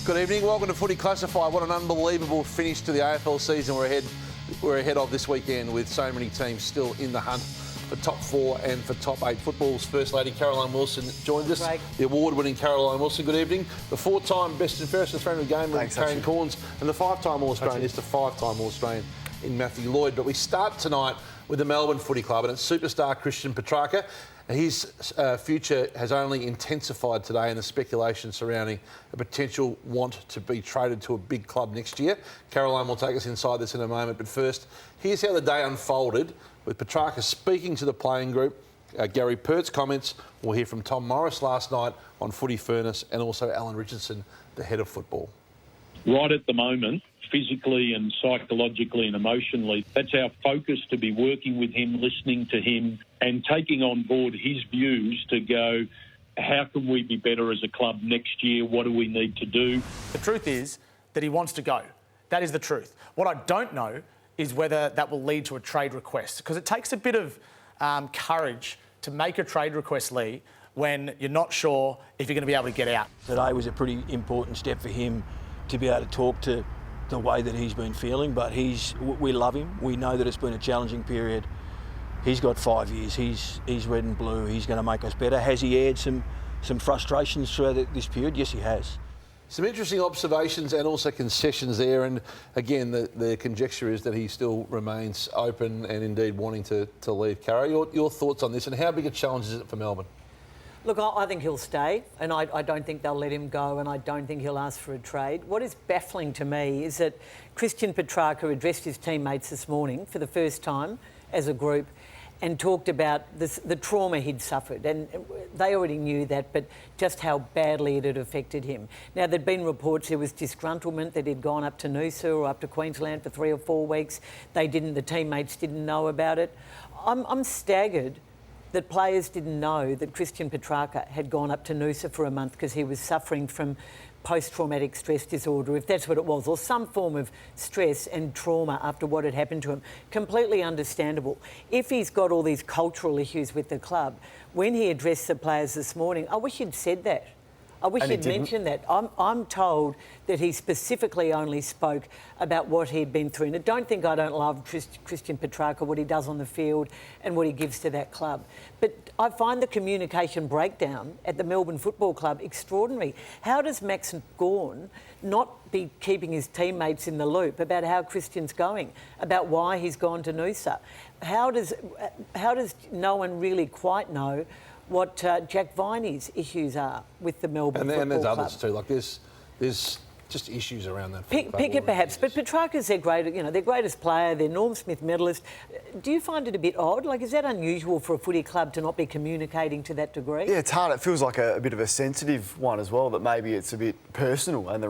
Good evening. Welcome to Footy Classified. What an unbelievable finish to the AFL season we're ahead of this weekend, with so many teams still in the hunt for top 4 and for top 8. Football's First Lady Caroline Wilson joins us. Great. The award-winning Caroline Wilson. Good evening. The 4-time best and fairest Australian game with Karen Corns, and the 5-time All-Australian is the 5-time All-Australian in Matthew Lloyd. But we start tonight with the Melbourne Footy Club and its superstar Christian Petrarca. His future has only intensified today in the speculation surrounding a potential want to be traded to a big club next year. Caroline will take us inside this in a moment, but first, here's how the day unfolded, with Petrarca speaking to the playing group, Gary Pert's comments. We'll hear from Tom Morris last night on Footy Furnace, and also Alan Richardson, the head of football. Right at the moment, physically and psychologically and emotionally, that's our focus, to be working with him, listening to him and taking on board his views to go, how can we be better as a club next year? What do we need to do? The truth is that he wants to go. That is the truth. What I don't know is whether that will lead to a trade request, because it takes a bit of courage to make a trade request, Lee, when you're not sure if you're going to be able to get out. Today was a pretty important step for him to be able to talk to the way that he's been feeling, but we love him. We know that it's been a challenging period. He's got 5 years. He's red and blue. He's going to make us better. Has he aired some frustrations throughout this period? Yes, he has. Some interesting observations and also concessions there, and again, the conjecture is that he still remains open and indeed wanting to leave. Cara, your thoughts on this, and how big a challenge is it for Melbourne? Look, I think he'll stay, and I don't think they'll let him go, and I don't think he'll ask for a trade. What is baffling to me is that Christian Petrarca addressed his teammates this morning for the first time as a group and talked about the trauma he'd suffered. And they already knew that, but just how badly it had affected him. Now, there'd been reports there was disgruntlement, that he'd gone up to Noosa or up to Queensland for 3 or 4 weeks. The teammates didn't know about it. I'm staggered that players didn't know that Christian Petrarca had gone up to Noosa for a month because he was suffering from post-traumatic stress disorder, if that's what it was, or some form of stress and trauma after what had happened to him. Completely understandable. If he's got all these cultural issues with the club, when he addressed the players this morning, I wish he'd said that. I wish he'd mentioned that. I'm told that he specifically only spoke about what he'd been through. And I don't love Christian Petrarca, what he does on the field and what he gives to that club. But I find the communication breakdown at the Melbourne Football Club extraordinary. How does Max Gawn not be keeping his teammates in the loop about how Christian's going, about why he's gone to Noosa? How does no one really quite know what Jack Viney's issues are with the Melbourne Football Club? And there's others too. Like there's just issues around that. Pick it perhaps, but Petrarca's their greatest player, their Norm Smith medalist. Do you find it a bit odd? Like, is that unusual for a footy club to not be communicating to that degree? Yeah, it's hard. It feels like a bit of a sensitive one as well, that maybe it's a bit personal, and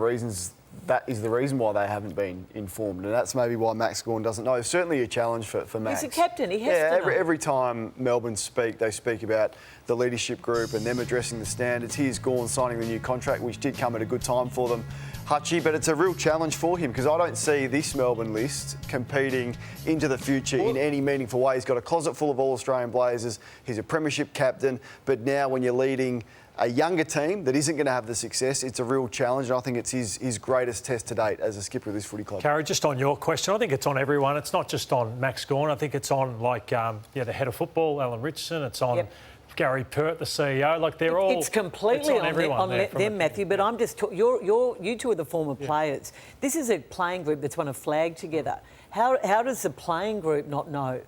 that is the reason why they haven't been informed, and that's maybe why Max Gawn doesn't know. It's certainly a challenge for Max. He's a captain, he has to know. Every time Melbourne they speak about the leadership group and them addressing the standards. Here's Gawn signing the new contract, which did come at a good time for them, Hutchie, but it's a real challenge for him, because I don't see this Melbourne list competing into the future in any meaningful way. He's got a closet full of All-Australian Blazers. He's a premiership captain, but now when you're leading a younger team that isn't going to have the success, it's a real challenge, and I think it's his greatest test to date as a skipper of this footy club. Carrie, just on your question, I think it's on everyone. It's not just on Max Gawn. I think it's on, the head of football, Alan Richardson. It's on Gary Pert, the CEO. Like, they're all... It's completely on them, Matthew, but I'm just... you two are the former players. This is a playing group that's won a flag together. How does the playing group not know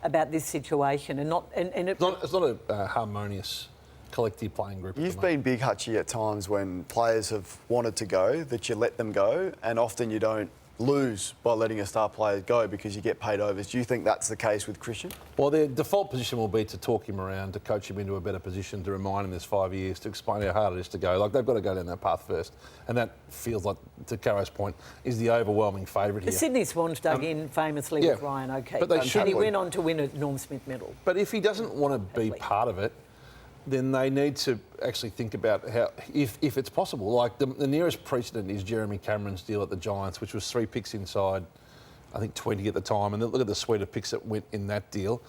about this situation? It's not a harmonious collective playing group. You've been big, Hutchie, at times when players have wanted to go, that you let them go, and often you don't lose by letting a star player go because you get paid overs. Do you think that's the case with Christian? Well, their default position will be to talk him around, to coach him into a better position, to remind him there's 5 years, to explain how hard it is to go. Like, they've got to go down that path first. And that feels like, to Caro's point, is the overwhelming favourite here. The Sydney Swans dug in famously with Ryan O'Keefe, and he went on to win a Norm Smith medal. But if he doesn't want to be part of it, then they need to actually think about how, if it's possible. Like, the nearest precedent is Jeremy Cameron's deal at the Giants, which was 3 picks inside, I think, 20 at the time. And look at the suite of picks that went in that deal.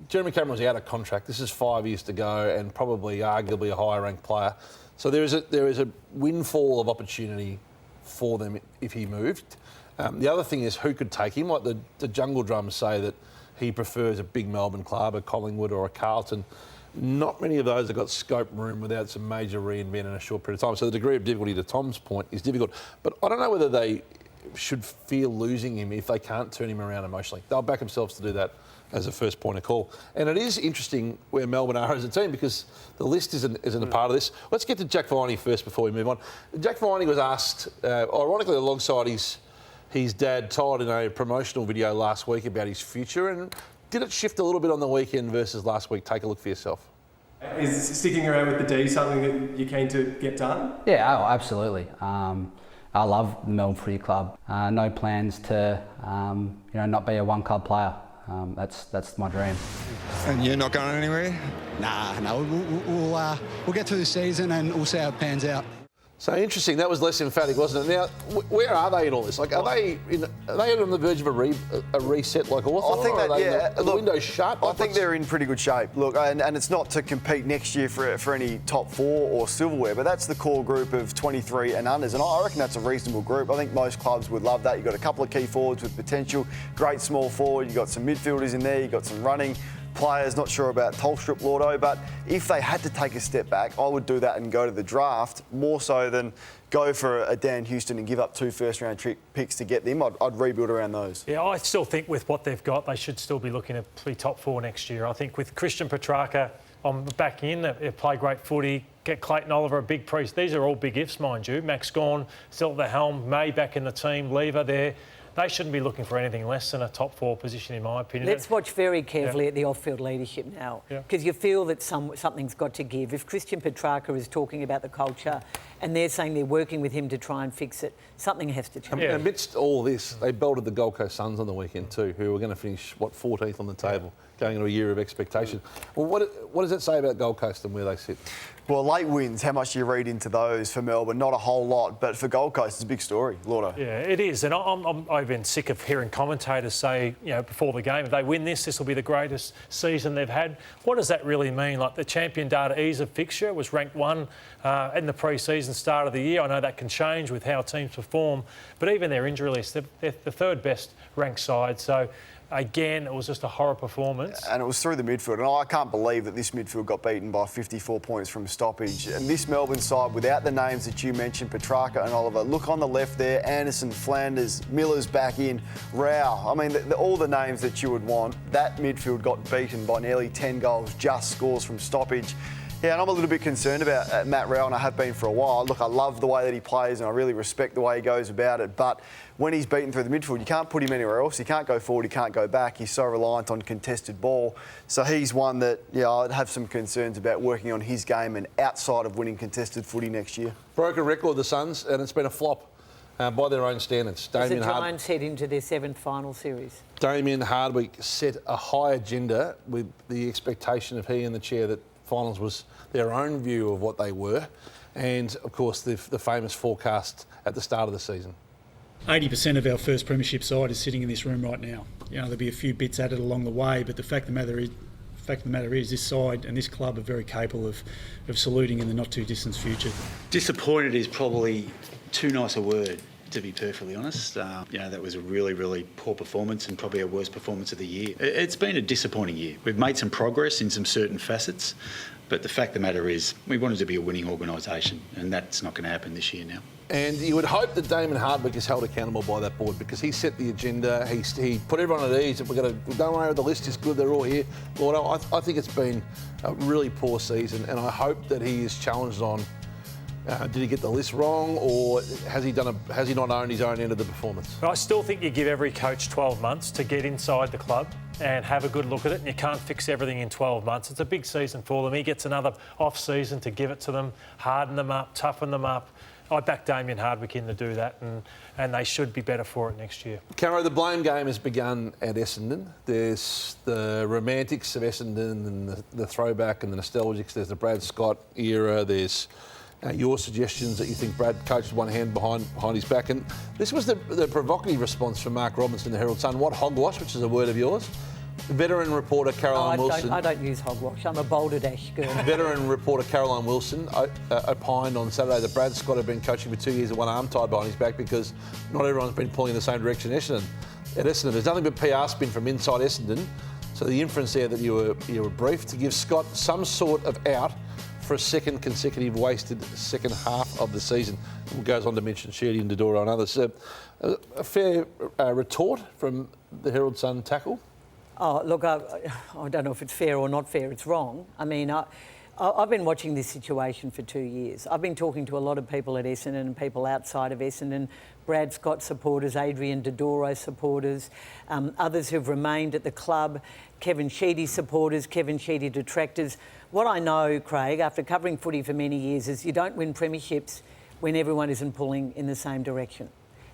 Jeremy Cameron's out of contract. This is 5 years to go, and probably arguably a higher ranked player. So there is a windfall of opportunity for them if he moved. The other thing is who could take him. Like the Jungle Drums say that he prefers a big Melbourne club, a Collingwood or a Carlton. Not many of those have got scope and room without some major reinvent in a short period of time. So the degree of difficulty, to Tom's point, is difficult. But I don't know whether they should fear losing him if they can't turn him around emotionally. They'll back themselves to do that as a first point of call. And it is interesting where Melbourne are as a team because the list isn't a part of this. Let's get to Jack Viney first before we move on. Jack Viney was asked, ironically alongside his dad, Todd, in a promotional video last week about his future. And did it shift a little bit on the weekend versus last week? Take a look for yourself. Is sticking around with the D something that you're keen to get done? Yeah, absolutely. I love the Melbourne Footy Club. No plans to, not be a one-club player. That's my dream. And you're not going anywhere? No. We'll get through the season and we'll see how it pans out. So interesting. That was less emphatic, wasn't it? Now, where are they in all this? Like, are they on the verge of a reset like Hawthorn? I think that, are the windows shut? I think they're in pretty good shape. Look, and it's not to compete next year for any top four or silverware, but that's the core group of 23 and unders, and I reckon that's a reasonable group. I think most clubs would love that. You've got a couple of key forwards with potential, great small forward. You've got some midfielders in there. You've got some running players, not sure about Tolstrup, Lordo, but if they had to take a step back, I would do that and go to the draft more so than go for a Dan Houston and give up 2 first-round picks to get them. I'd rebuild around those. Yeah, I still think with what they've got, they should still be looking at be top 4 next year. I think with Christian Petrarca on the back end, they play great footy, get Clayton Oliver a big priest. These are all big ifs, mind you. Max Gawn still at the helm, May back in the team, Lever there. They shouldn't be looking for anything less than a top 4 position, in my opinion. Let's watch very carefully at the off-field leadership now, because you feel that something's got to give. If Christian Petrarca is talking about the culture and they're saying they're working with him to try and fix it, something has to change. Amidst all this, they belted the Gold Coast Suns on the weekend too, who were going to finish, 14th on the table, going into a year of expectation. Well, what does that say about Gold Coast and where they sit? Well, late wins, how much do you read into those for Melbourne? Not a whole lot, but for Gold Coast, it's a big story, Lordo. Yeah, it is. And I've been sick of hearing commentators say, before the game, if they win this will be the greatest season they've had. What does that really mean? Like the champion data ease of fixture was ranked 1 in the pre-season start of the year. I know that can change with how teams perform, but even their injury list, they're the 3rd best ranked side. So, again, it was just a horror performance. And it was through the midfield. And I can't believe that this midfield got beaten by 54 points from stoppage. And this Melbourne side, without the names that you mentioned, Petrarca and Oliver, look on the left there, Anderson, Flanders, Miller's back in, Rao. I mean, all the names that you would want. That midfield got beaten by nearly 10 goals, just scores from stoppage. Yeah, and I'm a little bit concerned about Matt Rao, and I have been for a while. Look, I love the way that he plays, and I really respect the way he goes about it. But when he's beaten through the midfield, you can't put him anywhere else. He can't go forward, he can't go back. He's so reliant on contested ball. So he's one that, I'd have some concerns about working on his game and outside of winning contested footy next year. Broken record, the Suns, and it's been a flop by their own standards. As the Giants head into their 7th final series. Damien Hardwick set a high agenda with the expectation of he in the chair that finals was their own view of what they were, and of course the famous forecast at the start of the season. 80% of our first premiership side is sitting in this room right now. There'll be a few bits added along the way, but the fact of the matter is this side and this club are very capable of saluting in the not too distant future. Disappointed is probably too nice a word, to be perfectly honest. That was a really, really poor performance and probably our worst performance of the year. It's been a disappointing year. We've made some progress in some certain facets, but the fact of the matter is we wanted to be a winning organisation, and that's not going to happen this year now. And you would hope that Damon Hardwick is held accountable by that board because he set the agenda, he put everyone at ease. Don't worry, the list is good, they're all here. Lord, I think it's been a really poor season, and I hope that he is challenged on did he get the list wrong, or has he not owned his own end of the performance? I still think you give every coach 12 months to get inside the club and have a good look at it, and you can't fix everything in 12 months. It's a big season for them. He gets another off-season to give it to them, harden them up, toughen them up. I back Damien Hardwick in to do that, and they should be better for it next year. Caro, the blame game has begun at Essendon. There's the romantics of Essendon and the throwback and the nostalgics. There's the Brad Scott era. There's your suggestions that you think Brad coached one hand behind his back. And this was the provocative response from Mark Robinson, the Herald Sun. What hogwash, which is a word of yours. Veteran reporter Caroline Wilson. I don't use hogwash. I'm a Boulder Dash girl. Veteran reporter Caroline Wilson opined on Saturday that Brad Scott had been coaching for 2 years with one arm tied behind his back because not everyone's been pulling in the same direction at Essendon. There's nothing but PR spin from inside Essendon. So the inference there that you were briefed to give Scott some sort of out for a second consecutive wasted second half of the season. And goes on to mention Sheedy and Dodoro and others. A fair retort from the Herald Sun tackle. Oh, look, I don't know if it's fair or not fair. It's wrong. I mean, I've been watching this situation for 2 years. I've been talking to a lot of people at Essendon and people outside of Essendon, Brad Scott supporters, Adrian Dodoro supporters, others who've remained at the club, Kevin Sheedy supporters, Kevin Sheedy detractors. What I know, Craig, after covering footy for many years, is you don't win premierships when everyone isn't pulling in the same direction.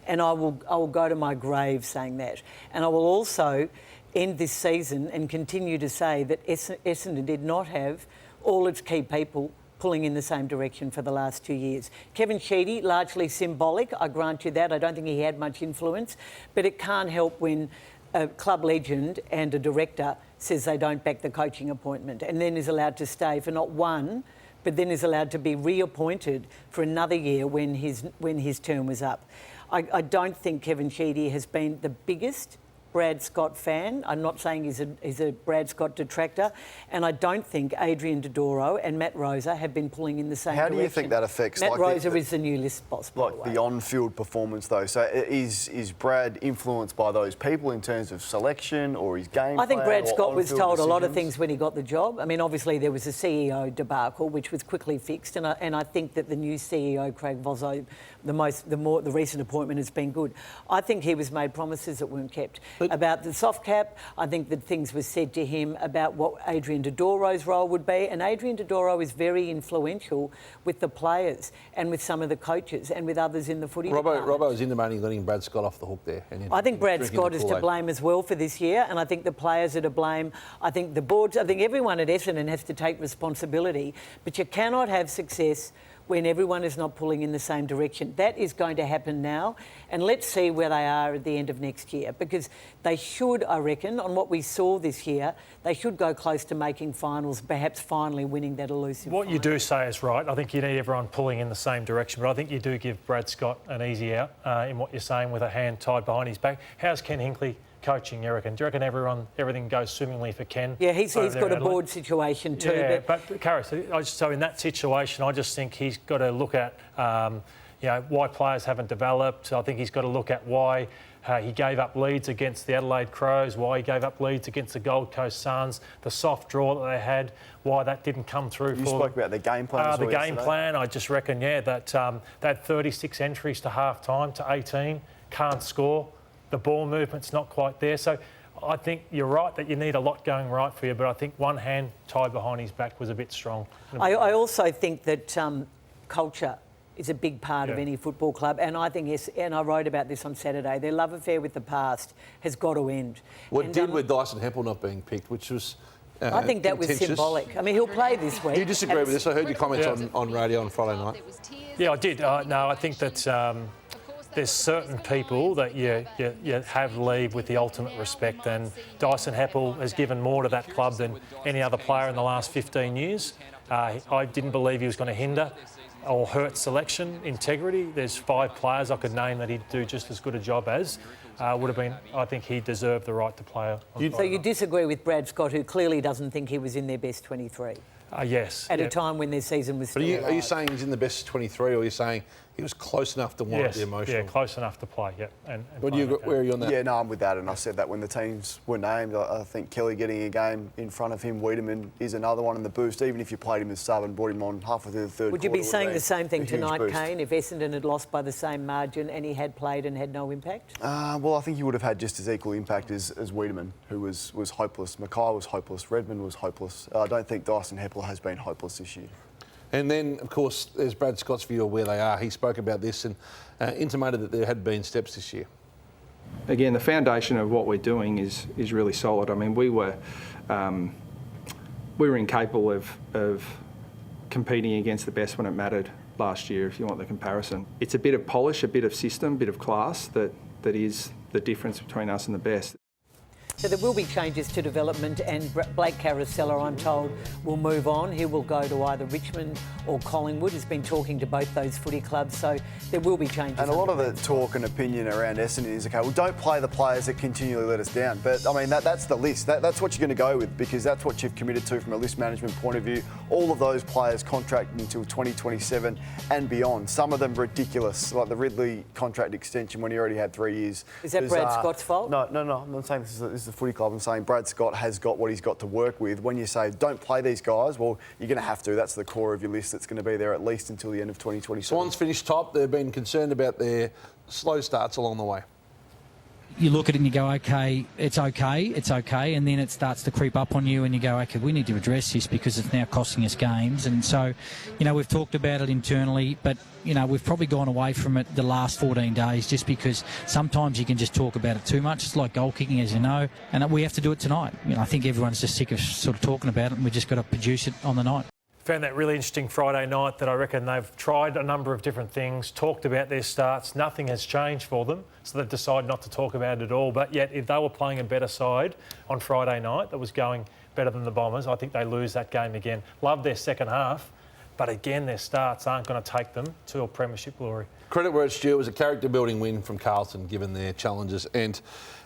And I will go to my grave saying that. And I will also end this season and continue to say that Essendon did not have all its key people pulling in the same direction for the last 2 years. Kevin Sheedy, largely symbolic, I grant you that. I don't think he had much influence, but it can't help when a club legend and a director says they don't back the coaching appointment and then is allowed to stay for not one, but then is allowed to be reappointed for another year when his term was up. I don't think Kevin Sheedy has been the biggest Brad Scott fan. I'm not saying he's a Brad Scott detractor. And I don't think Adrian Dodoro and Matt Rosa have been pulling in the same direction. How do you think that affects... Matt Rosa is the new list boss, by the way. The on-field performance, though. So is Brad influenced by those people in terms of selection or his game I think plan Brad Scott was told decisions? a lot of things when he got the job. I mean, obviously there was a CEO debacle, which was quickly fixed. And I think that the new CEO, Craig Vozzo, the recent appointment has been good. I think he was made promises that weren't kept. About the soft cap, I think that things were said to him about what Adrian Dodoro's role would be, and Adrian Dodoro is very influential with the players and with some of the coaches and with others in the footy department. Robbo was intimating letting Brad Scott off the hook there. I think Brad Scott is to blame as well for this year, and I think the players are to blame. I think the boards, I think everyone at Essendon has to take responsibility, but you cannot have success when everyone is not pulling in the same direction. That is going to happen now, and let's see where they are at the end of next year, because they should, I reckon, on what we saw this year, they should go close to making finals, perhaps finally winning that elusive What final. you do say is right. I think you need everyone pulling in the same direction, but I think you do give Brad Scott an easy out in what you're saying with a hand tied behind his back. How's Ken Hinkley coaching, you reckon? Do you reckon everything goes swimmingly for Ken? Yeah, he's got a board situation too. Yeah, but Carrie, so in that situation, I just think he's got to look at why players haven't developed. I think he's got to look at why he gave up leads against the Adelaide Crows, why he gave up leads against the Gold Coast Suns, the soft draw that they had, why that didn't come through. You spoke about the game plan as well The game yesterday. plan, I just reckon, that they had 36 entries to half-time to 18, can't score. The ball movement's not quite there. So I think you're right that you need a lot going right for you, but I think one hand tied behind his back was a bit strong. I also think that culture is a big part of any football club, and I think, and I wrote about this on Saturday, their love affair with the past has got to end. What did with Dyson Hempel not being picked, which was I think that was symbolic. I mean, he'll play this week. Do you disagree with this? I heard your comments on radio on Friday night. Yeah, I did. No, I think that there's certain people that you have leave with the ultimate respect, and Dyson Heppel has given more to that club than any other player in the last 15 years. I didn't believe he was going to hinder or hurt selection integrity. There's 5 players I could name that he'd do just as good a job as. Would have been, I think he deserved the right to play. So you disagree with Brad Scott, who clearly doesn't think he was in their best 23? Yes. At a time when their season was still Are you saying he's in the best 23, or are you saying he was close enough to warrant the emotional? Yeah, close enough to play, And where are you on that? Yeah, no, I'm with that, and I said that when the teams were named. I think Kelly getting a game in front of him, Wiedemann is another one in the boost, even if you played him as sub and brought him on halfway through the third Would you quarter. be saying the same thing tonight, Kane, if Essendon had lost by the same margin and he had played and had no impact? Well, I think he would have had just as equal impact as Wiedemann, who was hopeless. Mackay was hopeless. Redmond was hopeless. I don't think Dyson Heppel has been hopeless this year. And then, of course, there's Brad Scott's view of where they are. He spoke about this and intimated that there had been steps this year. Again, the foundation of what we're doing is really solid. I mean, we were incapable of competing against the best when it mattered last year, if you want the comparison. It's a bit of polish, a bit of system, a bit of class that is the difference between us and the best. So there will be changes to development, and Blake Carosella, I'm told, will move on. He will go to either Richmond or Collingwood. He's been talking to both those footy clubs, so there will be changes. And a lot of the talk and opinion around Essendon is, okay, well, don't play the players that continually let us down. But, I mean, that's the list. That's what you're going to go with, because that's what you've committed to from a list management point of view. All of those players contracted until 2027 and beyond. Some of them ridiculous, like the Ridley contract extension when he already had 3 years. Is that Brad Scott's fault? No. I'm not saying this is the footy club. I'm saying Brad Scott has got what he's got to work with. When you say don't play these guys, well, you're going to have to. That's the core of your list that's going to be there at least until the end of 2027. Swans finished top. They've been concerned about their slow starts along the way. You look at it and you go, okay, it's okay, and then it starts to creep up on you and you go, okay, we need to address this because it's now costing us games. And so, we've talked about it internally, but, we've probably gone away from it the last 14 days just because sometimes you can just talk about it too much. It's like goal kicking, as you know, and we have to do it tonight. I think everyone's just sick of sort of talking about it, and we've just got to produce it on the night. Found that really interesting Friday night that I reckon they've tried a number of different things, talked about their starts. Nothing has changed for them, so they've decided not to talk about it at all. But yet, if they were playing a better side on Friday night that was going better than the Bombers, I think they lose that game again. Love their second half, but again, their starts aren't going to take them to a premiership glory. Credit where it's due. It was a character-building win from Carlton, given their challenges. And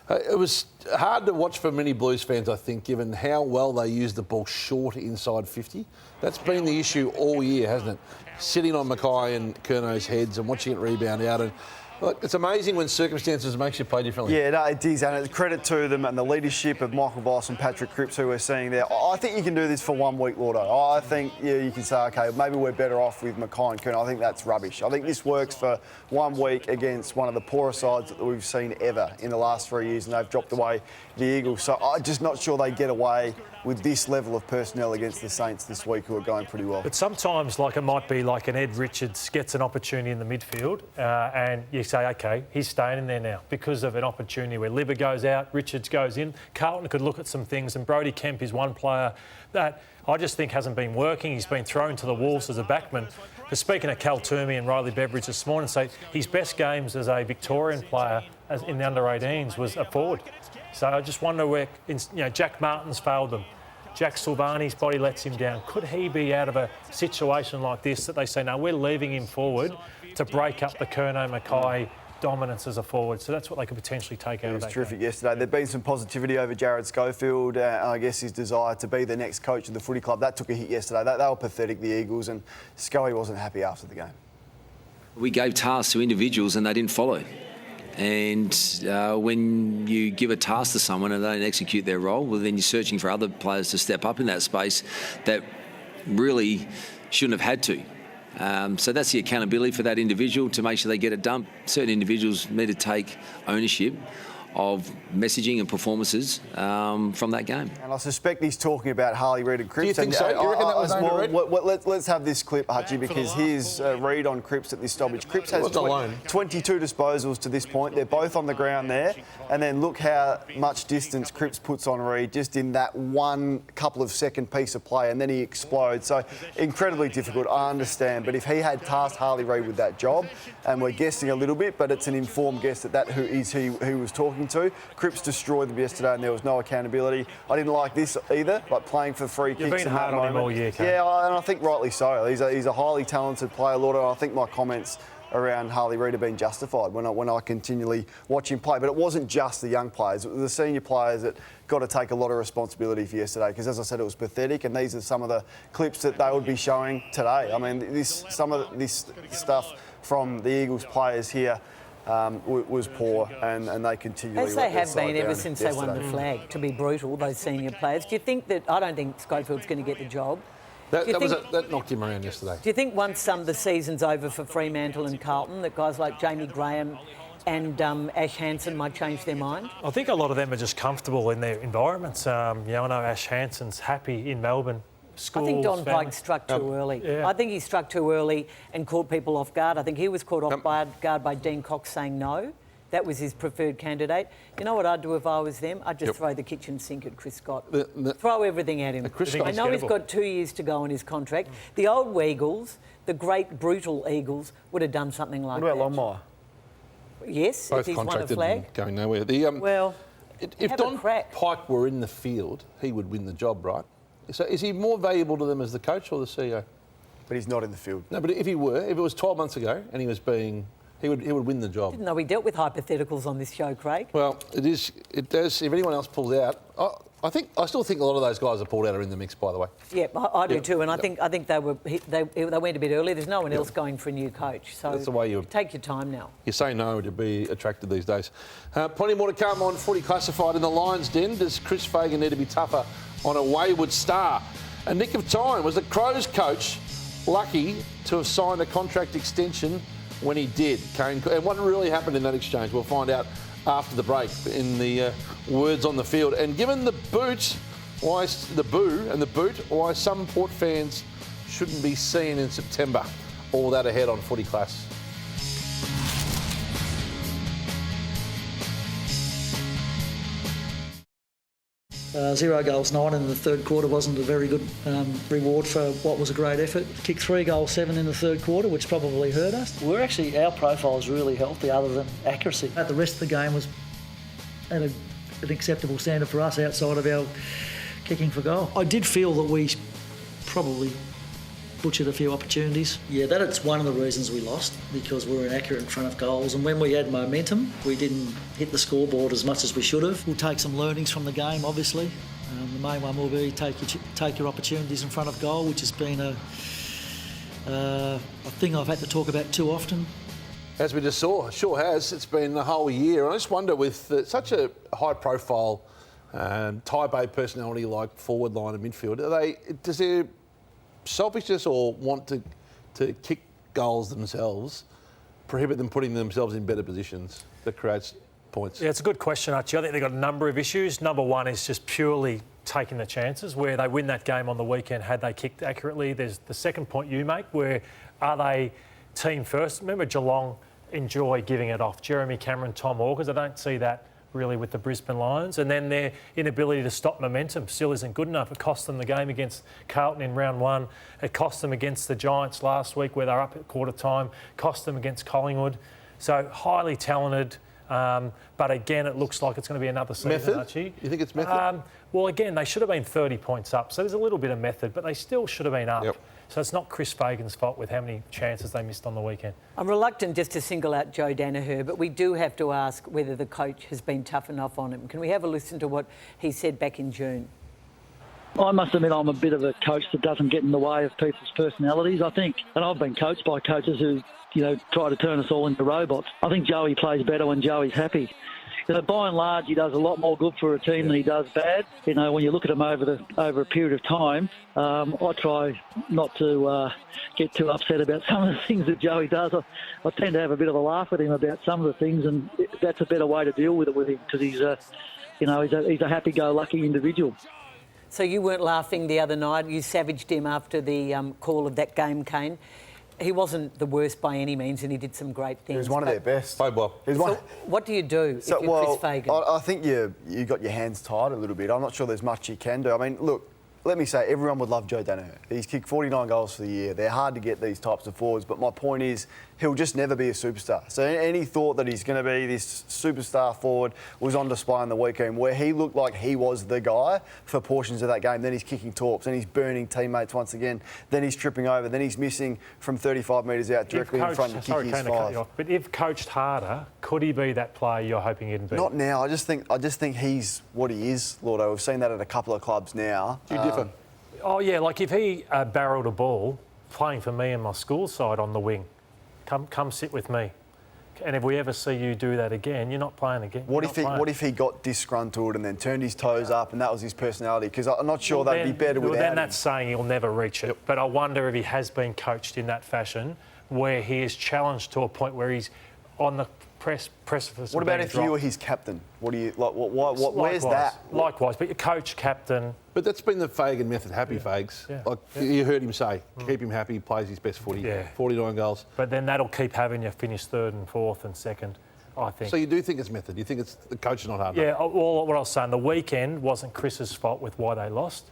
it was hard to watch for many Blues fans, I think, given how well they used the ball short inside 50. That's been the issue all year, hasn't it? Sitting on Mackay and Curno's heads and watching it rebound out. And look, it's amazing when circumstances makes you play differently. Yeah, no, it is, and it's credit to them and the leadership of Michael Boss and Patrick Cripps, who we're seeing there. I think you can do this for 1 week, Lordo. I think you can say, okay, maybe we're better off with Mackay and Curno. I think that's rubbish. I think this works for 1 week against one of the poorer sides that we've seen ever in the last 3 years, and they've dropped away the Eagles. So I'm just not sure they get away with this level of personnel against the Saints this week, who are going pretty well. But sometimes, it might be like an Ed Richards gets an opportunity in the midfield and you say, OK, he's staying in there now because of an opportunity where Libba goes out, Richards goes in. Carlton could look at some things, and Brodie Kemp is one player that I just think hasn't been working. He's been thrown to the wolves as a backman. But speaking of Cal Toomey and Riley Beveridge this morning, say his best games as a Victorian player in the under-18s was a forward. So I just wonder where, Jack Martin's failed them. Jack Silvani's body lets him down. Could he be out of a situation like this that they say, no, we're leaving him forward to break up the Curnow Mackay dominance as a forward? So that's what they could potentially take out of that. It was terrific yesterday. There'd been some positivity over Jared Schofield. I guess his desire to be the next coach of the footy club. That took a hit yesterday. They were pathetic, the Eagles, and Scully wasn't happy after the game. We gave tasks to individuals and they didn't follow. And when you give a task to someone and they don't execute their role, well, then you're searching for other players to step up in that space that really shouldn't have had to. So that's the accountability for that individual to make sure they get it done. Certain individuals need to take ownership of messaging and performances from that game. And I suspect he's talking about Harley Reid and Cripps. Do you think so? Do you reckon that was let's have this clip, Hutchie, because here's Reid on Cripps at this stoppage. Cripps has 22 disposals to this point. They're both on the ground there. And then look how much distance Cripps puts on Reid just in that one couple of second piece of play, and then he explodes. So incredibly difficult, I understand. But if he had tasked Harley Reid with that job, and we're guessing a little bit, but it's an informed guess that who is he who was talking to. Cripps destroyed them yesterday and there was no accountability. I didn't like this either, like playing for free kicks. You've been hard on him all year, Kate. Yeah, and I think rightly so. He's a highly talented player, Lord. I think my comments around Harley Reid have been justified when I continually watch him play. But it wasn't just the young players. It was the senior players that got to take a lot of responsibility for yesterday, because, as I said, it was pathetic, and these are some of the clips that they would be showing today. I mean, some of this stuff from the Eagles players here was poor, and they continually... As they have been ever since they won the flag, to be brutal, those senior players. Do you think that... I don't think Schofield's going to get the job. That knocked him around yesterday. Do you think once the season's over for Fremantle and Carlton, that guys like Jamie Graham and Ash Hansen might change their mind? I think a lot of them are just comfortable in their environments. I know Ash Hansen's happy in Melbourne. Schools, I think Don Pike struck too early. Yeah. I think he struck too early and caught people off guard. I think he was caught off guard by Dean Cox saying no. That was his preferred candidate. You know what I'd do if I was them? I'd just throw the kitchen sink at Chris Scott. Throw everything at him. I know he's got 2 years to go on his contract. The old Eagles, the great brutal Eagles, would have done something like that. What about Longmire? Yes, both if he's won a contracted flag. and going nowhere. if Don Pike were in the field, he would win the job, right? So is he more valuable to them as the coach or the CEO? But he's not in the field. No, but if it was 12 months ago and he was he would win the job. Didn't know we dealt with hypotheticals on this show, Craig. Well, it does. If anyone else pulls out, I still think a lot of those guys that pulled out are in the mix, by the way. Yeah, I do too, and I think they went a bit early. There's no one else going for a new coach, so that's the way you take your time now. You say no to be attracted these days. Plenty more to come on Footy Classified in the Lions' Den. Does Chris Fagan need to be tougher on a wayward star? A nick of time. Was the Crows coach lucky to have signed a contract extension when he did? And what really happened in that exchange? We'll find out after the break in the words on the field. And given the boot, why some Port fans shouldn't be seen in September. All that ahead on Footy Class. 0 goals 9 in the third quarter wasn't a very good reward for what was a great effort. Kicked 3 goals 7 in the third quarter, which probably hurt us. Our profile is really healthy other than accuracy. The rest of the game was at an acceptable standard for us outside of our kicking for goal. I did feel that we probably butchered a few opportunities. Yeah, that's one of the reasons we lost, because we were inaccurate in front of goals, and when we had momentum, we didn't hit the scoreboard as much as we should have. We'll take some learnings from the game, obviously. The main one will be take your opportunities in front of goal, which has been a thing I've had to talk about too often. As we just saw, sure has. It's been a whole year. I just wonder, with such a high-profile, type-A personality like forward line and midfield, does their selfishness or want to kick goals themselves prohibit them putting themselves in better positions that creates points? Yeah, it's a good question, Archie. I think they've got a number of issues. Number one is just purely taking the chances, where they win that game on the weekend had they kicked accurately. There's the second point you make, where are they team first? Remember, Geelong enjoy giving it off. Jeremy Cameron, Tom Augers, I don't see that really with the Brisbane Lions. And then their inability to stop momentum still isn't good enough. It cost them the game against Carlton in round one. It cost them against the Giants last week, where they're up at quarter time. Cost them against Collingwood. So highly talented, but again, it looks like it's going to be another season, Method? Archie. You think it's method? Well, again, they should have been 30 points up. So there's a little bit of method, but they still should have been up. Yep. So it's not Chris Fagan's fault with how many chances they missed on the weekend. I'm reluctant just to single out Joe Danaher, but we do have to ask whether the coach has been tough enough on him. Can we have a listen to what he said back in June? I must admit I'm a bit of a coach that doesn't get in the way of people's personalities, I think. And I've been coached by coaches who, try to turn us all into robots. I think Joey plays better when Joey's happy. By and large, he does a lot more good for a team than he does bad. When you look at him over a period of time, I try not to get too upset about some of the things that Joey does. I tend to have a bit of a laugh with him about some of the things, and that's a better way to deal with it with him, because he's a happy-go-lucky individual. So you weren't laughing the other night. You savaged him after the call of that game, Kane. He wasn't the worst by any means, and he did some great things. He was one of their best. Played well. What do you do if you're Chris Fagan? I think you got your hands tied a little bit. I'm not sure there's much you can do. I mean, look, let me say, everyone would love Joe Danaher. He's kicked 49 goals for the year. They're hard to get, these types of forwards, but my point is he'll just never be a superstar. So any thought that he's going to be this superstar forward was on display on the weekend, where he looked like he was the guy for portions of that game. Then he's kicking torps, then he's burning teammates once again, then he's tripping over, then he's missing from 35 metres out directly in front to kick his five. But if coached harder, could he be that player you're hoping he'd be? Not now. I just think he's what he is, Lordo. We've seen that at a couple of clubs now. Do you differ? Oh, yeah, like if he barreled a ball playing for me and my school side on the wing, come sit with me. And if we ever see you do that again, you're not playing again. What if he got disgruntled and then turned his toes up and that was his personality? Because I'm not sure that'd be better without him. Then that's saying he'll never reach it. Yep. But I wonder if he has been coached in that fashion, where he is challenged to a point where he's on the precipice. What about if you were his captain? What do you like? Where's that? Likewise, but your coach, captain. But that's been the Fagan method. Happy Fags. Yeah. You heard him say, keep him happy. He plays his best footy. Yeah. 49 goals. But then that'll keep having you finish third and fourth and second, I think. So you do think it's method? You think it's the coach is not hard? Yeah. Well, what I was saying, the weekend wasn't Chris's fault with why they lost.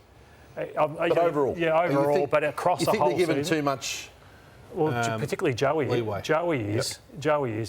But overall. Yeah, overall. But across the whole season. You think they're given too much? Well, particularly Joey. Leeway. Joey is.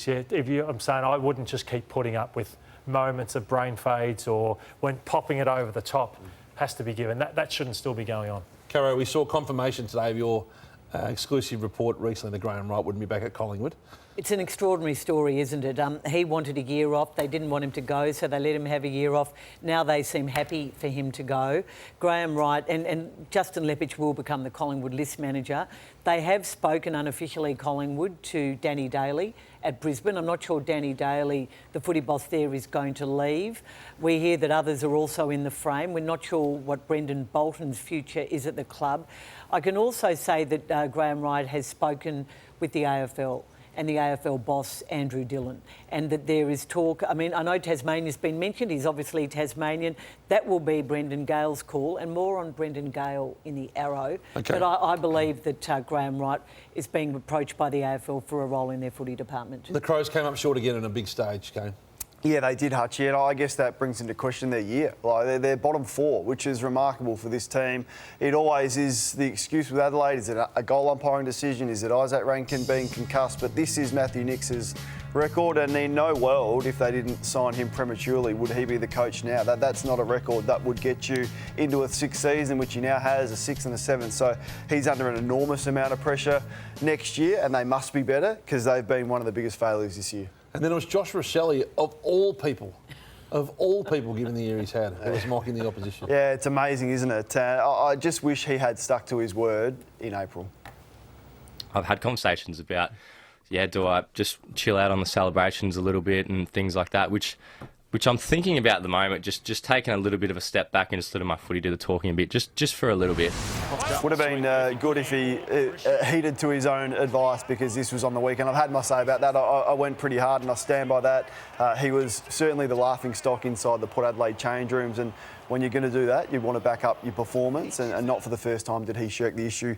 Yeah. I'm saying I wouldn't just keep putting up with moments of brain fades or when popping it over the top has to be given. That shouldn't still be going on. Caro, we saw confirmation today of your exclusive report recently that Graham Wright wouldn't be back at Collingwood. It's an extraordinary story, isn't it? He wanted a year off. They didn't want him to go, so they let him have a year off. Now they seem happy for him to go. Graham Wright and Justin Lepich will become the Collingwood list manager. They have spoken unofficially, Collingwood, to Danny Daly at Brisbane. I'm not sure Danny Daly, the footy boss there, is going to leave. We hear that others are also in the frame. We're not sure what Brendan Bolton's future is at the club. I can also say that Graham Wright has spoken with the AFL and the AFL boss, Andrew Dillon, and that there is talk. I mean, I know Tasmania's been mentioned. He's obviously Tasmanian. That will be Brendan Gale's call, and more on Brendan Gale in the Arrow. Okay. But I believe that Graham Wright is being approached by the AFL for a role in their footy department. The Crows came up short again on a big stage, Kane. Yeah, they did, Hutchie, and I guess that brings into question their year. Like they're bottom 4, which is remarkable for this team. It always is the excuse with Adelaide. Is it a goal umpiring decision? Is it Isaac Rankin being concussed? But this is Matthew Nix's record, and in no world, if they didn't sign him prematurely, would he be the coach now. That's not a record that would get you into a 6th season, which he now has, a 6th and a 7th. So he's under an enormous amount of pressure next year, and they must be better because they've been one of the biggest failures this year. And then it was Josh Rosselli, of all people, given the year he's had, who was mocking the opposition. Yeah, it's amazing, isn't it? I just wish he had stuck to his word in April. I've had conversations about, do I just chill out on the celebrations a little bit and things like that, which I'm thinking about at the moment, just taking a little bit of a step back and just letting my footy do the talking a bit, just for a little bit. Would have been good if he heeded to his own advice, because this was on the weekend. I've had my say about that. I went pretty hard and I stand by that. He was certainly the laughing stock inside the Port Adelaide change rooms, and when you're going to do that, you want to back up your performance, and not for the first time did he shirk the issue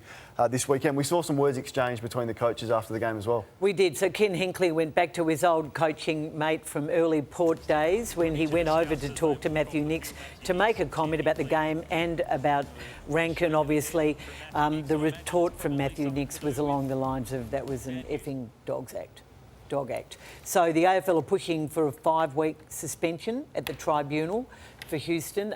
this weekend. We saw some words exchanged between the coaches after the game as well. We did. So Ken Hinkley went back to his old coaching mate from early Port days when he went over to talk to Matthew Nix to make a comment about the game and about Rankin, obviously. The retort from Matthew Nix was along the lines of, that was an effing dog act. So the AFL are pushing for a 5-week suspension at the tribunal for Houston.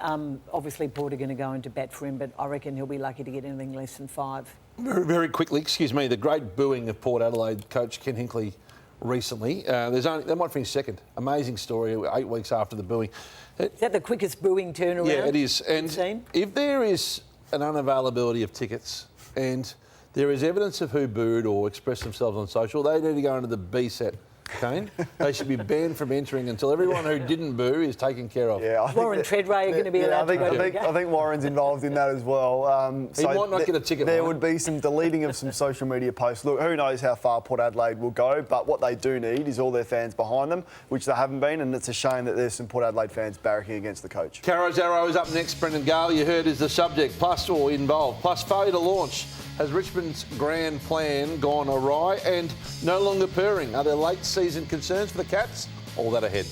Obviously, Port are going to go into bat for him, but I reckon he'll be lucky to get anything less than 5. Very, very quickly, the great booing of Port Adelaide coach Ken Hinkley recently. That might finish second. Amazing story, 8 weeks after the booing. Is that the quickest booing turnaround? Yeah, it is. And if there is an unavailability of tickets and there is evidence of who booed or expressed themselves on social, they need to go into the B set. Kane, they should be banned from entering until everyone who didn't boo is taken care of. Yeah, Warren Treadway are going to be allowed to go. I think Warren's involved in that as well. He might not get a ticket. There would be some deleting of some social media posts. Look, who knows how far Port Adelaide will go, but what they do need is all their fans behind them, which they haven't been, and it's a shame that there's some Port Adelaide fans barracking against the coach. Caro's Arrow is up next. Brendan Gale, you heard, is the subject, plus or involved, plus failure to launch. Has Richmond's grand plan gone awry and no longer purring? Are there late season concerns for the Cats? All that ahead.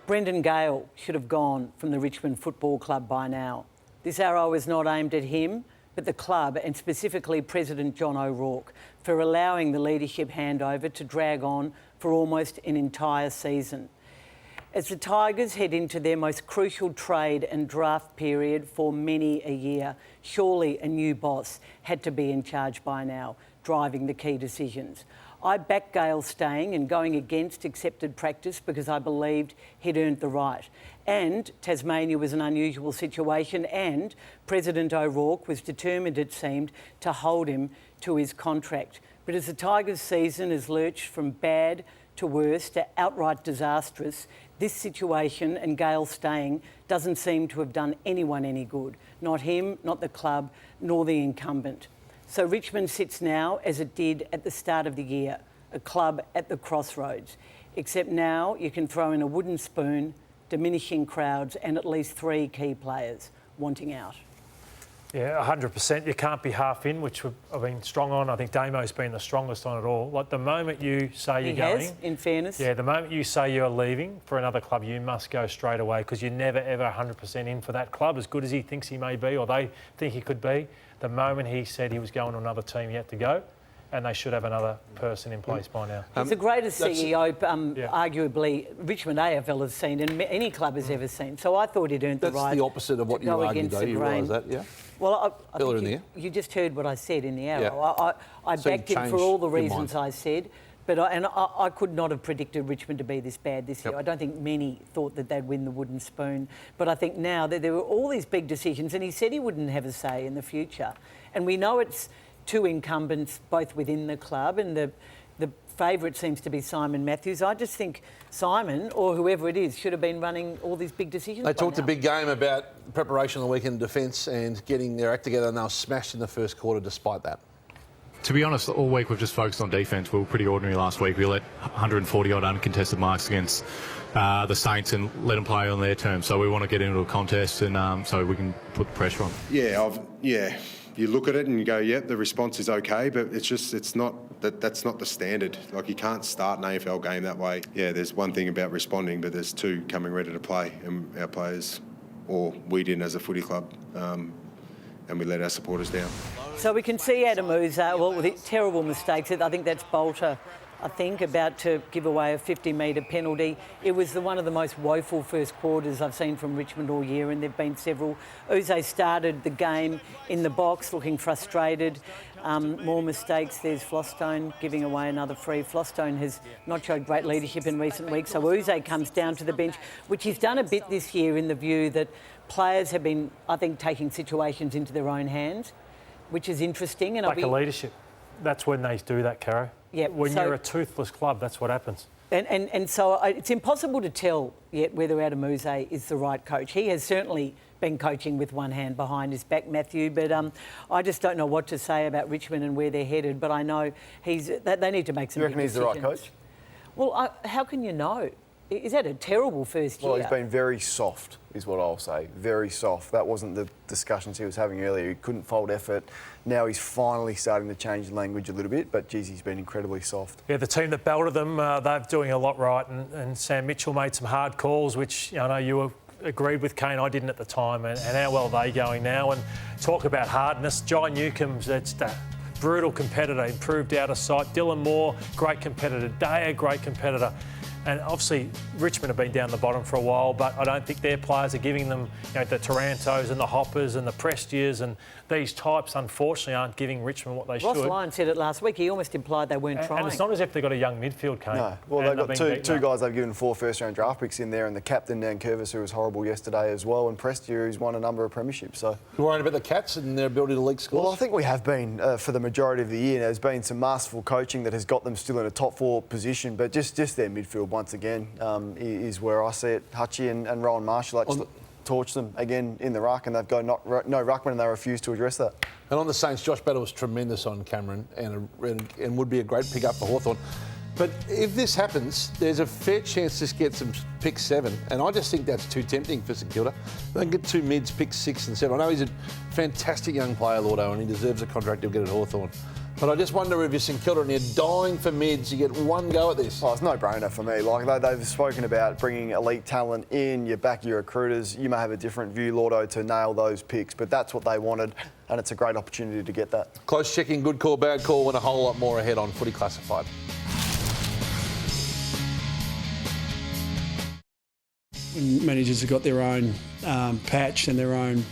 Brendan Gale should have gone from the Richmond Football Club by now. This arrow is not aimed at him, but the club, and specifically President John O'Rourke, for allowing the leadership handover to drag on for almost an entire season. As the Tigers head into their most crucial trade and draft period for many a year, surely a new boss had to be in charge by now, driving the key decisions. I backed Gale staying and going against accepted practice because I believed he'd earned the right. And Tasmania was an unusual situation, and President O'Rourke was determined, it seemed, to hold him to his contract. But as the Tigers' season has lurched from bad to worse to outright disastrous, this situation and Gale staying doesn't seem to have done anyone any good. Not him, not the club, nor the incumbent. So Richmond sits now as it did at the start of the year, a club at the crossroads. Except now you can throw in a wooden spoon, diminishing crowds and at least 3 key players wanting out. Yeah, 100%. You can't be half in, which I've been strong on. I think Damo's been the strongest on it all. Like, the moment you say you're going... He has, in fairness. Yeah, the moment you say you're leaving for another club, you must go straight away, because you're never, ever 100% in for that club, as good as he thinks he may be or they think he could be. The moment he said he was going to another team, he had to go, and they should have another person in place by now. He's the greatest CEO, arguably, Richmond AFL has seen and any club has ever seen. So I thought he'd earned the right. That's the opposite of what you argued, though. You realise that, yeah? Well, I Earlier in think the year. you just heard what I said in the arrow. Yeah. I So you backed him for changed all the your reasons mind. I said, but I could not have predicted Richmond to be this bad this year. I don't think many thought that they'd win the wooden spoon. But I think now that there were all these big decisions, and he said he wouldn't have a say in the future. And we know it's two incumbents both within the club, and the favourite seems to be Simon Matthews. I just think Simon, or whoever it is, should have been running all these big decisions. They talked a big game about preparation on the weekend defence and getting their act together, and they were smashed in the first quarter despite that. To be honest, all week we've just focused on defence. We were pretty ordinary last week. We let 140-odd uncontested marks against the Saints and let them play on their terms. So we want to get into a contest and so we can put the pressure on. Yeah, you look at it and you go, yeah, the response is okay, but it's not that's not the standard. Like, you can't start an AFL game that way. Yeah, there's one thing about responding, but there's two coming ready to play, and our players, or we didn't as a footy club, and we let our supporters down. So we can see Adam Uza, well, with terrible mistakes. I think that's Bolter, about to give away a 50-metre penalty. It was one of the most woeful first quarters I've seen from Richmond all year, and there have been several. Uze started the game in the box looking frustrated. More mistakes. There's Flostone giving away another free. Flostone has not showed great leadership in recent weeks, so Uze comes down to the bench, which he's done a bit this year in the view that players have been, I think, taking situations into their own hands, which is interesting. And Lack of leadership. That's when they do that, Caro. Yeah, when you're a toothless club, that's what happens. And so it's impossible to tell yet whether Adam Uze is the right coach. He has certainly been coaching with one hand behind his back, Matthew, but I just don't know what to say about Richmond and where they're headed, but I know they need to make some big decisions. You reckon he's the right coach? Well, how can you know? He's had a terrible first year. Well, he's been very soft, is what I'll say. Very soft. That wasn't the discussions he was having earlier. He couldn't fold effort. Now he's finally starting to change the language a little bit, but, geez, he's been incredibly soft. Yeah, the team that belted them, they're doing a lot right, and Sam Mitchell made some hard calls, which I know you agreed with, Kane. I didn't at the time, and how well are they going now? And talk about hardness. Jai Newcomb's, that's that brutal competitor, improved out of sight. Dylan Moore, great competitor. Daya, great competitor. And obviously, Richmond have been down the bottom for a while, but I don't think their players are giving them, the Tarantos and the Hoppers and the Prestias, and these types, unfortunately, aren't giving Richmond what they should. Ross Lyon said it last week. He almost implied they weren't trying. And it's not as if they've got a young midfield, Kane. No. Well, they've got two guys they've given 4 first-round draft picks in there, and the captain, Dan Curvis, who was horrible yesterday as well, and Prestia, who's won a number of premierships. So you're worried about the Cats and their ability to league scores? Well, I think we have been for the majority of the year. There's been some masterful coaching that has got them still in a top 4 position, but just their midfield once again is where I see it. Hutchie and Rowan Marshall like to torch them again in the ruck, and they've got no ruckman, and they refuse to address that. And on the Saints, Josh Battle was tremendous on Cameron and would be a great pick-up for Hawthorn. But if this happens, there's a fair chance this gets them pick 7, and I just think that's too tempting for St Kilda. They can get 2 mids, pick 6 and 7. I know he's a fantastic young player, Lordo, and he deserves a contract he'll get at Hawthorn. But I just wonder if you're St Kilda and you're dying for mids, you get one go at this. Oh, it's no-brainer for me. Like, they've spoken about bringing elite talent in, you back your recruiters. You may have a different view, Lordo, to nail those picks, but that's what they wanted, and it's a great opportunity to get that. Close checking, good call, bad call, and a whole lot more ahead on Footy Classified. When managers have got their own patch and their own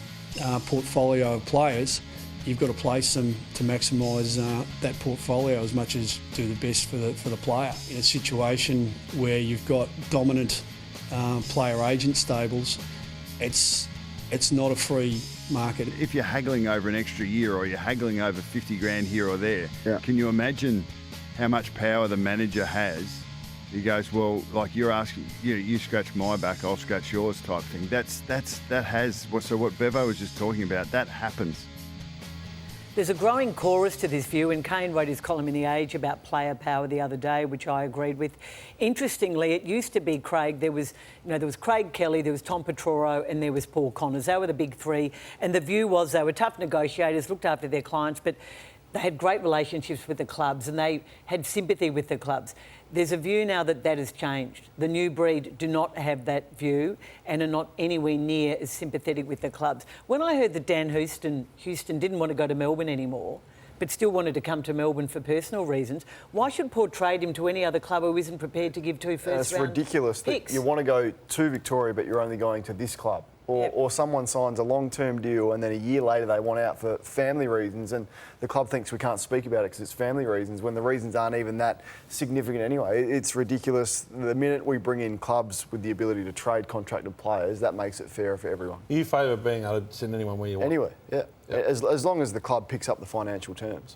portfolio of players, you've got to place them to maximise that portfolio as much as do the best for the player. In a situation where you've got dominant player agent stables, it's not a free market. If you're haggling over an extra year or you're haggling over 50 grand here or there, can you imagine how much power the manager has? He goes, well, like you're asking, you scratch my back, I'll scratch yours type thing. So what Bevo was just talking about, that happens. There's a growing chorus to this view, and Kane wrote his column in The Age about player power the other day, which I agreed with. Interestingly, it used to be Craig. There was Craig Kelly, there was Tom Petroro, and there was Paul Connors. They were the big three, and the view was they were tough negotiators, looked after their clients, but they had great relationships with the clubs and they had sympathy with the clubs. There's a view now that that has changed. The new breed do not have that view and are not anywhere near as sympathetic with the clubs. When I heard that Dan Houston didn't want to go to Melbourne anymore, but still wanted to come to Melbourne for personal reasons, why should Port trade him to any other club who isn't prepared to give 2 first-round picks? It's ridiculous that you want to go to Victoria, but you're only going to this club. Or someone signs a long-term deal and then a year later they want out for family reasons and the club thinks we can't speak about it because it's family reasons when the reasons aren't even that significant anyway. It's ridiculous. The minute we bring in clubs with the ability to trade contracted players, that makes it fairer for everyone. You favour being able to send anyone where you want? Anywhere, yeah. As long as the club picks up the financial terms.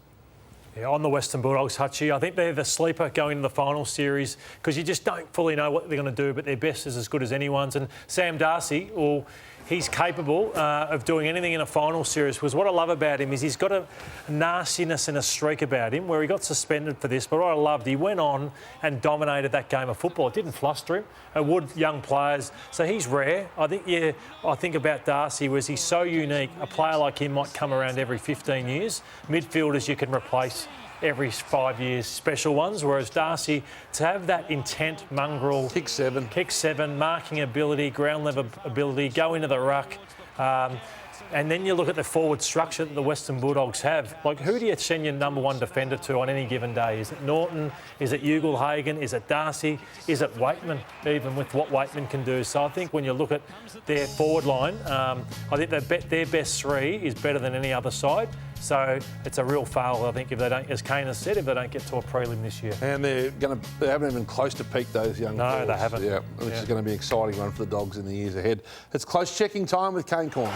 Yeah, on the Western Bulldogs, Hutchie, I think they're the sleeper going into the final series because you just don't fully know what they're going to do, but their best is as good as anyone's. And Sam Darcy, well, he's capable of doing anything in a final series because what I love about him is he's got a nastiness and a streak about him where he got suspended for this, but what I loved, he went on and dominated that game of football. It didn't fluster him. It would young players. So he's rare. I think about Darcy was he's so unique. A player like him might come around every 15 years. Midfielders you can replace every 5 years, special ones, whereas Darcy, to have that intent, mongrel... Kick seven, marking ability, ground level ability, go into the ruck. And then you look at the forward structure that the Western Bulldogs have. Like, who do you send your number one defender to on any given day? Is it Norton? Is it Ugle-Hagan? Is it Darcy? Is it Waitman, even with what Waitman can do? So I think when you look at their forward line, I think their best 3 is better than any other side. So it's a real fail, I think, if they don't, as Kane has said, if they don't get to a prelim this year. And they haven't even close to peak, those young No, they haven't. Yeah, which is going to be an exciting one for the Dogs in the years ahead. It's close checking time with Kane Corns.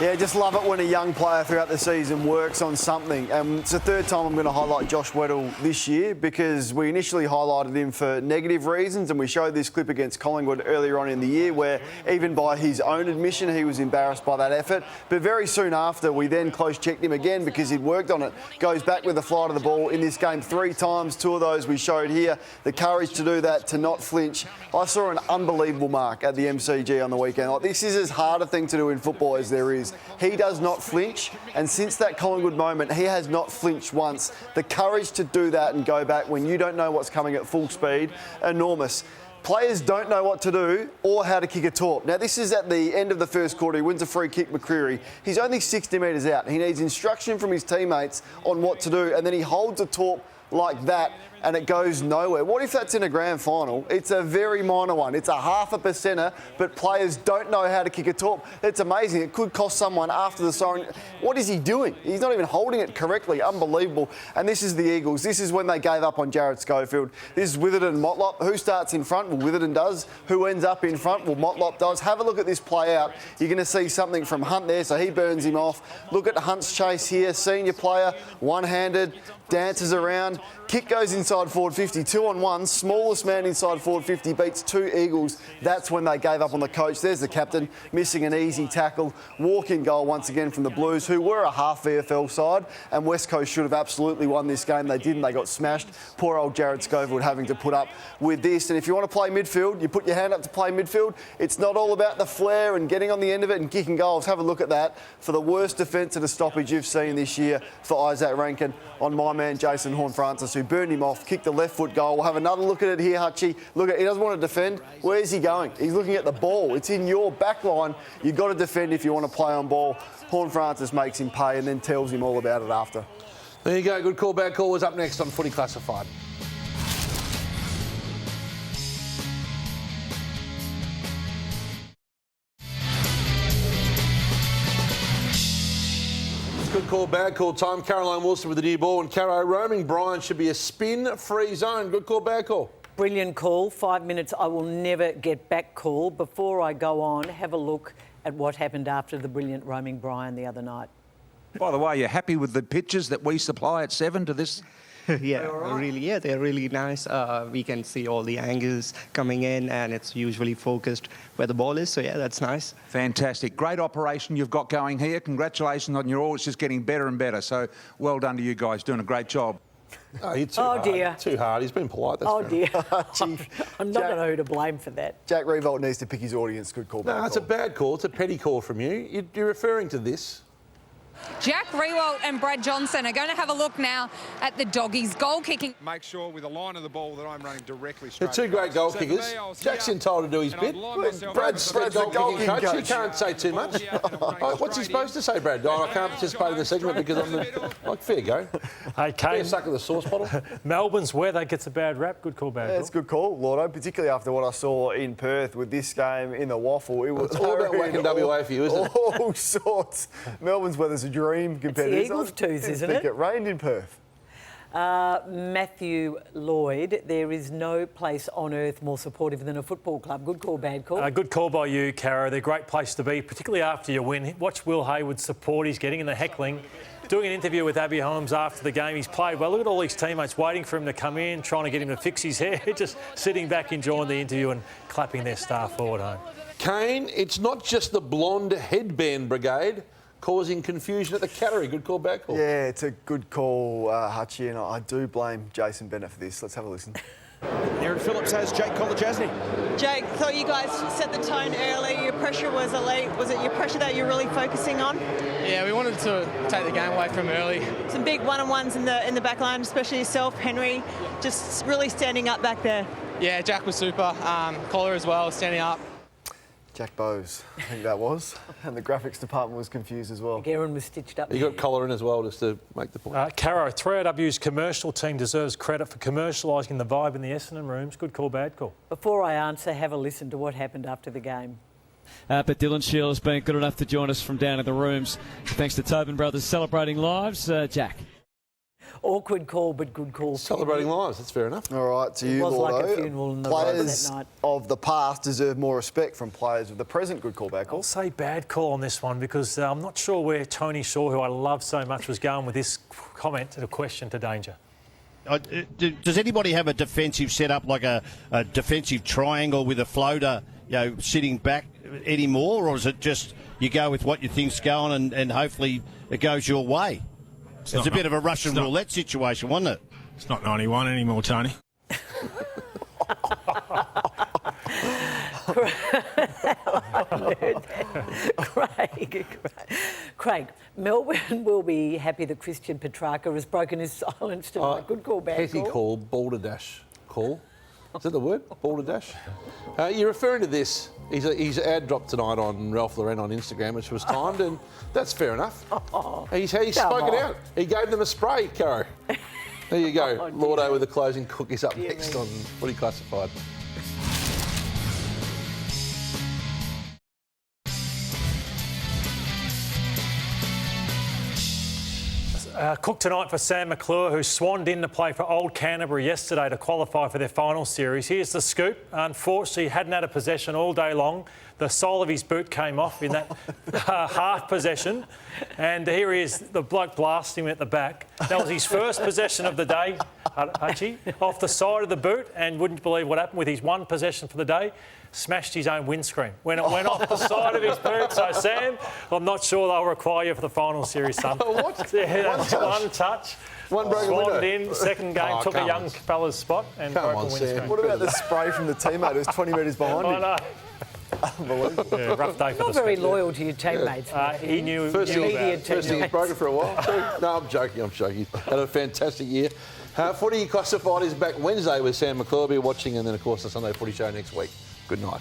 Yeah, just love it when a young player throughout the season works on something. It's the third time I'm going to highlight Josh Weddle this year because we initially highlighted him for negative reasons and we showed this clip against Collingwood earlier on in the year where even by his own admission he was embarrassed by that effort. But very soon after we then close checked him again because he'd worked on it. Goes back with the flight of the ball in this game 3 times. 2 of those we showed here. The courage to do that, to not flinch. I saw an unbelievable mark at the MCG on the weekend. Like, this is as hard a thing to do in football as there is. He does not flinch, and since that Collingwood moment, he has not flinched once. The courage to do that and go back when you don't know what's coming at full speed, enormous. Players don't know what to do or how to kick a torp. Now, this is at the end of the first quarter. He wins a free kick, McCreery. He's only 60 metres out. He needs instruction from his teammates on what to do, and then he holds a torp like that and it goes nowhere. What if that's in a grand final? It's a very minor one. It's a 0.5%, but players don't know how to kick a torp. It's amazing. It could cost someone after the siren. What is he doing? He's not even holding it correctly. Unbelievable. And this is the Eagles. This is when they gave up on Jared Schofield. This is Witherden and Motlop. Who starts in front? Well, Witherden does. Who ends up in front? Well, Motlop does. Have a look at this play out. You're going to see something from Hunt there, so he burns him off. Look at Hunt's chase here. Senior player, one-handed, dances around. Kick goes inside forward 50, 2-on-1. Smallest man inside forward 50 beats 2 Eagles. That's when they gave up on the coach. There's the captain missing an easy tackle. Walk-in goal once again from the Blues, who were a half VFL side, and West Coast should have absolutely won this game. They didn't. They got smashed. Poor old Jared Schofield having to put up with this. And if you want to play midfield, you put your hand up to play midfield. It's not all about the flair and getting on the end of it and kicking goals. Have a look at that. For the worst defence of the stoppage you've seen this year for Isaac Rankin on my man Jason Horne-Francis, who burned him off, kicked the left foot goal. We'll have another look at it here, Hutchie. Look, he doesn't want to defend. Where's he going? He's looking at the ball. It's in your back line. You've got to defend if you want to play on ball. Horne-Francis makes him pay and then tells him all about it after. There you go. Good call, bad call was up next on Footy Classified. Good call, bad call time. Caroline Wilson with the new ball, and Caro, roaming Brian should be a spin-free zone. Good call, bad call. Brilliant call. 5 minutes, I will never get back call. Before I go on, have a look at what happened after the brilliant roaming Brian the other night. By the way, you're happy with the pitches that we supply at 7 to this Yeah, they're really nice. We can see all the angles coming in, and it's usually focused where the ball is. So yeah, that's nice. Fantastic. Great operation you've got going here. Congratulations on your all. It's just getting better and better. So well done to you guys. Doing a great job. Oh, you're too hard. Dear. Too hard. He's been polite. That's fair dear. enough. I'm not going to know who to blame for that. Jack Revolt needs to pick his audience. Good call. No, it's a bad call. It's a petty call from you. You're referring to this. Jack Riewoldt and Brad Johnson are going to have a look now at the Doggies' goal kicking. Make sure with the line of the ball that I'm running directly They're straight. two great goal kickers. Jack's entitled to do his bit. Brad's the goal kicking coach. He can't say too much. What's he supposed to say, Brad? Oh, I can't participate in the segment because I'm the... Like, fair go. Hey, Kane. Fair suck of the sauce bottle. Melbourne's weather gets a bad rap. Good call, bad call. It's a good call, Lordo, particularly after what I saw in Perth with this game in the Waffle. It was it's all about whacking WA for you, isn't it? All sorts. Melbourne's weather's a dream compared the Eagles' twos, isn't it? It rained in Perth. Matthew Lloyd, there is no place on earth more supportive than a football club. Good call, bad call. Good call by you, Cara. They're a great place to be, particularly after you win. Watch Will Hayward's support he's getting in the heckling. Doing an interview with Abby Holmes after the game. He's played well. Look at all his teammates waiting for him to come in, trying to get him to fix his hair, just sitting back enjoying the interview and clapping their star forward home. Kane, it's not just the blonde headband brigade causing confusion at the Cattery. Good call, bad call. Yeah, it's a good call, Hutchie, and I do blame Jason Bennett for this. Let's have a listen. Aaron Phillips has Jake Kolajasny. Jake, thought you guys set the tone early. Your pressure was elite. Was it your pressure that you're really focusing on? Yeah, we wanted to take the game away from early. Some big one-on-ones in the back line, especially yourself, Henry, just really standing up back there. Yeah, Jack was super. Collar as well, standing up. Jack Bowes, I think that was. And the graphics department was confused as well. Aaron was stitched up. You got Collar in as well, just to make the point. Caro, 3AW's commercial team deserves credit for commercialising the vibe in the Essendon rooms. Good call, bad call. Before I answer, have a listen to what happened after the game. But Dylan Shield has been good enough to join us from down in the rooms. Thanks to Tobin Brothers celebrating lives. Jack. Awkward call, but good call. Celebrating lives, that's fair enough. All right, to you, was Lordo. like a funeral in the players that night. of the past deserve more respect from players of the present. Good call, bad call. I'll say bad call on this one because I'm not sure where Tony Shaw, who I love so much, was going with this comment and a question to Danger. Does anybody have a defensive setup, like a defensive triangle with a floater, sitting back anymore, or is it just you go with what you think's going and hopefully it goes your way? It's a bit of a Russian roulette situation, wasn't it? It's not 91 anymore, Tony. Craig, Melbourne will be happy that Christian Petrarca has broken his silence tonight. Good call, bad petty call, balderdash call. Is that the word? Balderdash? You're referring to this. He's ad dropped tonight on Ralph Lauren on Instagram, which was timed, and that's fair enough. He's spoken out. He gave them a spray, Caro. There you go. Lordo with the closing cookies up next on Footy Classified. Cook tonight for Sam McClure, who swanned in to play for Old Canterbury yesterday to qualify for their final series. Here's the scoop. Unfortunately, he hadn't had a possession all day long. The sole of his boot came off in that half possession. And here he is, the bloke blasting him at the back. That was his first possession of the day, Hutchie, off the side of the boot. And wouldn't you believe what happened with his one possession for the day? Smashed his own windscreen when it went off the side of his boot. So, Sam, I'm not sure they'll require you for the final series, son. What? Yeah, one touch. One broken window. Swanned in, second game, took a young fella's spot and broke a windscreen. What about the spray from the teammate who was 20 metres behind him? I know. Unbelievable. Yeah, rough day for Not very loyal to your teammates. He knew. First thing teammates. he's broken for a while too. No, I'm joking. Had a fantastic year. Footy Classified is back Wednesday with Sam McClure. Be watching, and then of course the Sunday Footy Show next week. Good night.